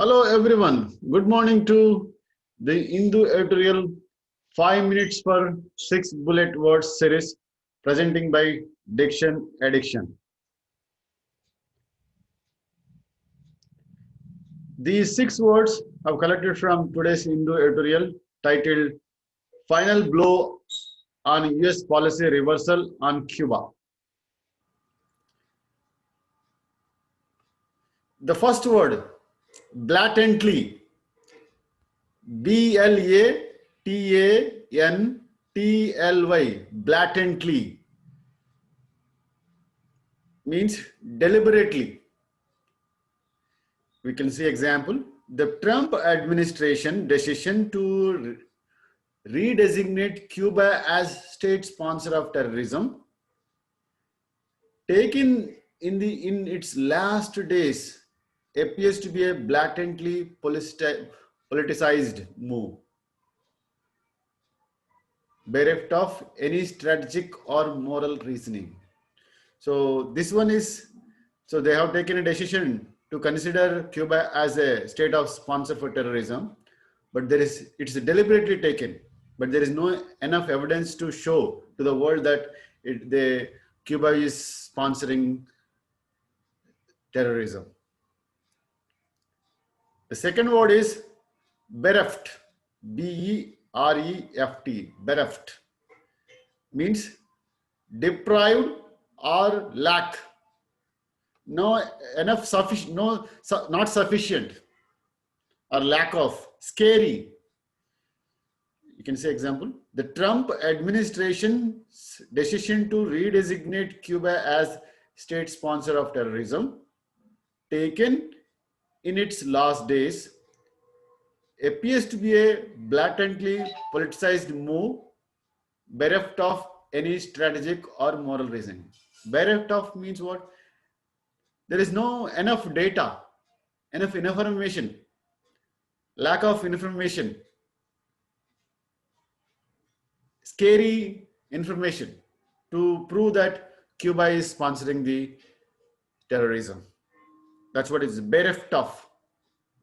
Hello everyone. Good morning to the Hindu editorial 5 minutes per 6 bullet words series presenting by Diction Addiction. These 6 words have collected from today's Hindu editorial titled Final Blow on US Policy Reversal on Cuba. The first word, blatantly. Blatantly, blatantly means deliberately. We can see example. The Trump administration decision to redesignate Cuba as state sponsor of terrorism, taken in its last days, appears to be a blatantly politicized move, bereft of any strategic or moral reasoning. So this one is, so they have taken a decision to consider Cuba as a state of sponsor for terrorism, but it's deliberately taken, but there is no enough evidence to show to the world that Cuba is sponsoring terrorism. The second word is bereft, B-E-R-E-F-T, bereft, means deprived or lack. No enough sufficient, no, not sufficient, or lack of, scary. You can say example, the Trump administration's decision to redesignate Cuba as state sponsor of terrorism, taken in its last days, appears to be a blatantly politicized move, bereft of any strategic or moral reason. Bereft of means what? There is no enough data, enough information, lack of information, scary information to prove that Cuba is sponsoring the terrorism. That's what is bereft of,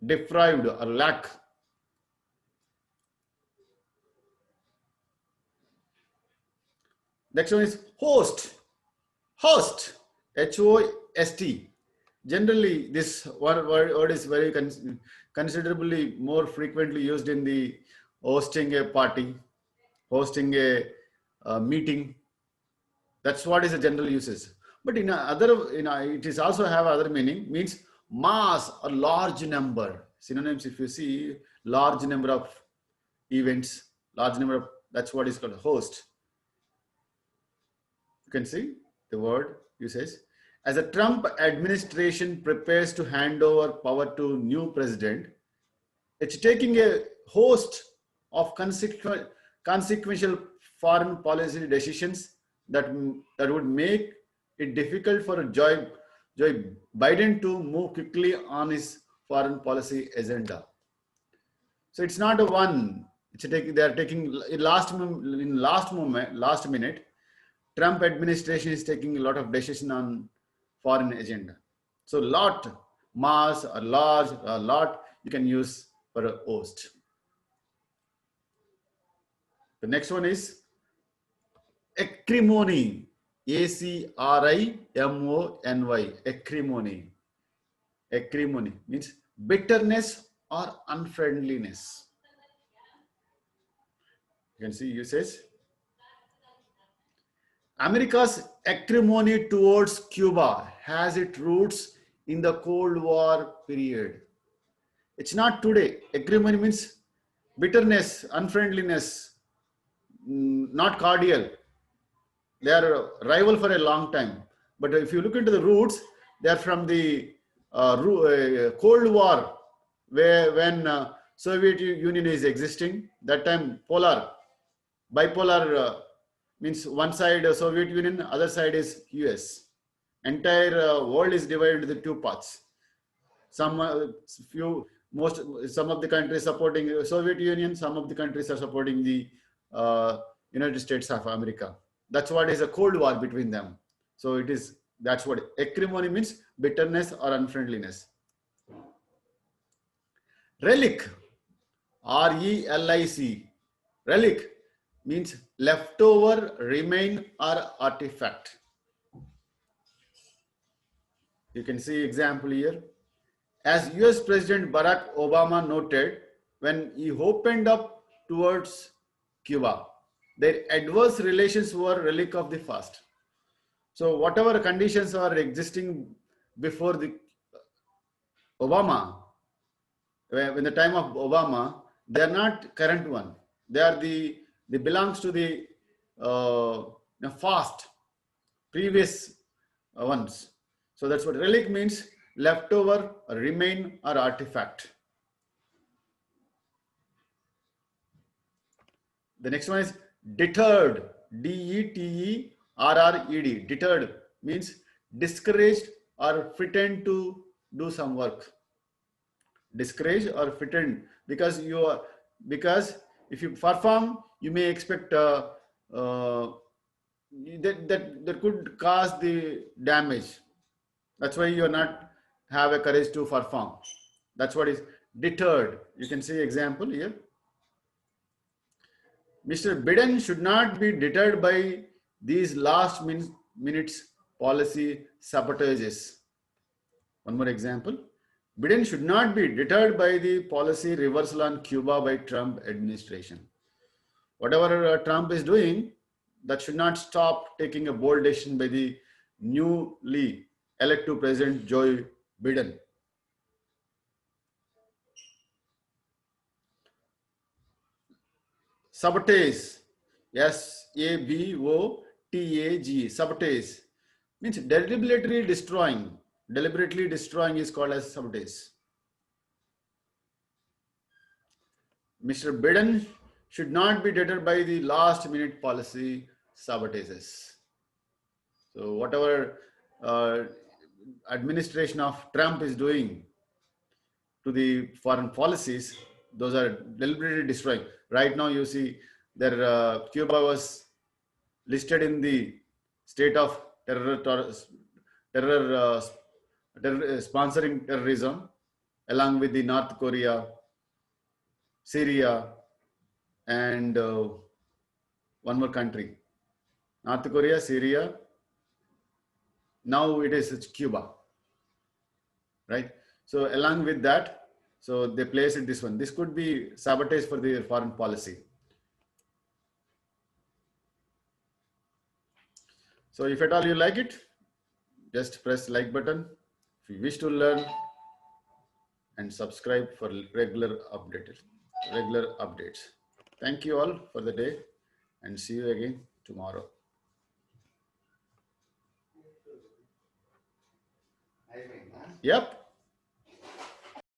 deprived or lack. Next one is host. Host, H-O-S-T. Generally, this word is very considerably more frequently used in the hosting a party, hosting a meeting. That's what is the general uses. But it is also have other meaning, means mass or large number. Synonyms, if you see large number of events, large number of, that's what is called host. You can see the word uses. As the Trump administration prepares to hand over power to new president, it's taking a host of consequential foreign policy decisions that would make it difficult for Joe Biden to move quickly on his foreign policy agenda. So it's not a one. They are taking last minute. Trump administration is taking a lot of decision on foreign agenda. So lot, mass or large or lot, you can use for a host. The next one is acrimony, A-C-R-I-M-O-N-Y, acrimony. Acrimony means bitterness or unfriendliness. You can see usage. America's acrimony towards Cuba has its roots in the Cold War period. It's not today. Acrimony means bitterness, unfriendliness, not cordial. They are rival for a long time. But if you look into the roots, they are from the Cold War, when Soviet Union is existing. That time bipolar means one side Soviet Union, other side is US. Entire world is divided into the two parts. Some of the countries supporting Soviet Union, some of the countries are supporting the United States of America. That's what is a Cold War between them. So that's what acrimony means, bitterness or unfriendliness. Relic, RELIC, relic means leftover, remain, or artifact. You can see example here. As US President Barack Obama noted when he opened up towards Cuba, their adverse relations were relic of the past. So whatever conditions are existing before the Obama, when the time of Obama, they are not current one. They are they belongs to the past, previous ones. So that's what relic means: leftover, remain, or artifact. The next one is deterred. DETERRED. Deterred means discouraged or frightened to do some work. Discouraged or frightened because if you perform, you may expect that could cause the damage. That's why you're not have a courage to perform. That's what is deterred. You can see example here. Mr. Biden should not be deterred by these last minutes policy sabotages. One more example. Biden should not be deterred by the policy reversal on Cuba by Trump administration. Whatever Trump is doing, that should not stop taking a bold decision by the newly elected President Joe Biden. Sabotage, SABOTAGE, sabotage means deliberately destroying. Deliberately destroying is called as sabotage. Mr. Biden should not be deterred by the last minute policy sabotages. So whatever administration of Trump is doing to the foreign policies, those are deliberately destroying. Right now you see that Cuba was listed in the state of sponsoring terrorism along with the North Korea, Syria, and one more country. North Korea, Syria, now it is Cuba, right? So along with that, so they place it this one. This could be sabotage for their foreign policy. So if at all you like it, just press like button. If you wish to learn, and subscribe for regular updates. Thank you all for the day and see you again tomorrow. Yep.